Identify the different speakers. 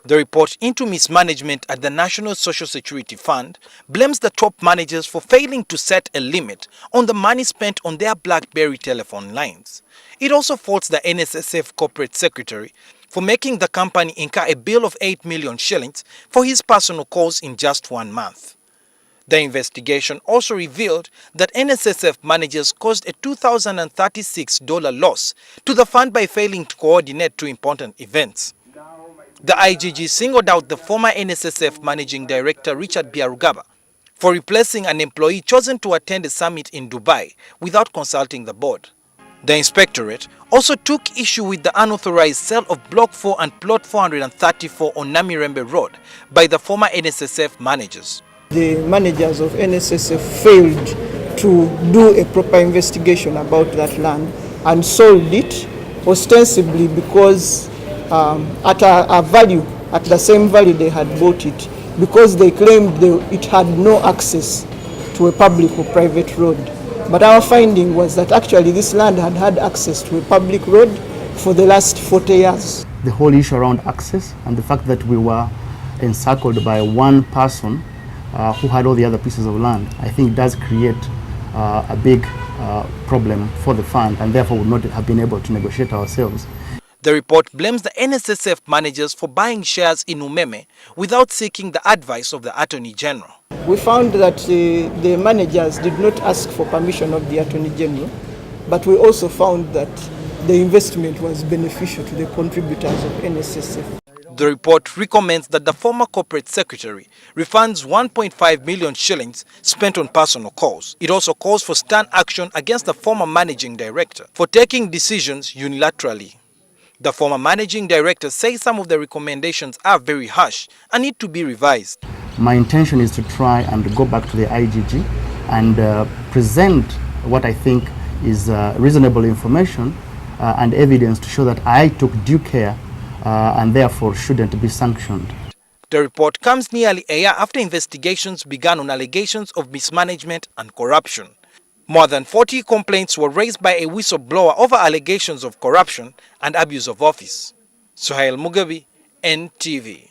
Speaker 1: The report into mismanagement at the National Social Security Fund blames the top managers for failing to set a limit on the money spent on their BlackBerry telephone lines. It also faults the NSSF corporate secretary for making the company incur a bill of 8 million shillings for his personal calls in just 1 month. The investigation also revealed that NSSF managers caused a $2,036 loss to the fund by failing to coordinate two important events. The IGG singled out the former NSSF Managing Director Richard Biarugaba for replacing an employee chosen to attend a summit in Dubai without consulting the board. The inspectorate also took issue with the unauthorized sale of Block 4 and Plot 434 on Namirembe Road by the former NSSF managers.
Speaker 2: The managers of NSSF failed to do a proper investigation about that land and sold it ostensibly because at a value, at the same value they had bought it, because they claimed it had no access to a public or private road. But our finding was that actually this land had had access to a public road for the last 40 years.
Speaker 3: The whole issue around access and the fact that we were encircled by one person who had all the other pieces of land, I think does create a big problem for the fund, and therefore would not have been able to negotiate ourselves.
Speaker 1: The report blames the NSSF managers for buying shares in Umeme without seeking the advice of the Attorney General.
Speaker 2: We found that the managers did not ask for permission of the Attorney General, but we also found that the investment was beneficial to the contributors of NSSF.
Speaker 1: The report recommends that the former corporate secretary refunds 1.5 million shillings spent on personal calls. It also calls for stern action against the former managing director for taking decisions unilaterally. The former managing director says some of the recommendations are very harsh and need to be revised.
Speaker 3: My intention is to try and go back to the IGG and present what I think is reasonable information and evidence to show that I took due care and therefore shouldn't be sanctioned.
Speaker 1: The report comes nearly a year after investigations began on allegations of mismanagement and corruption. More than 40 complaints were raised by a whistleblower over allegations of corruption and abuse of office. Suhail Mugabi, NTV.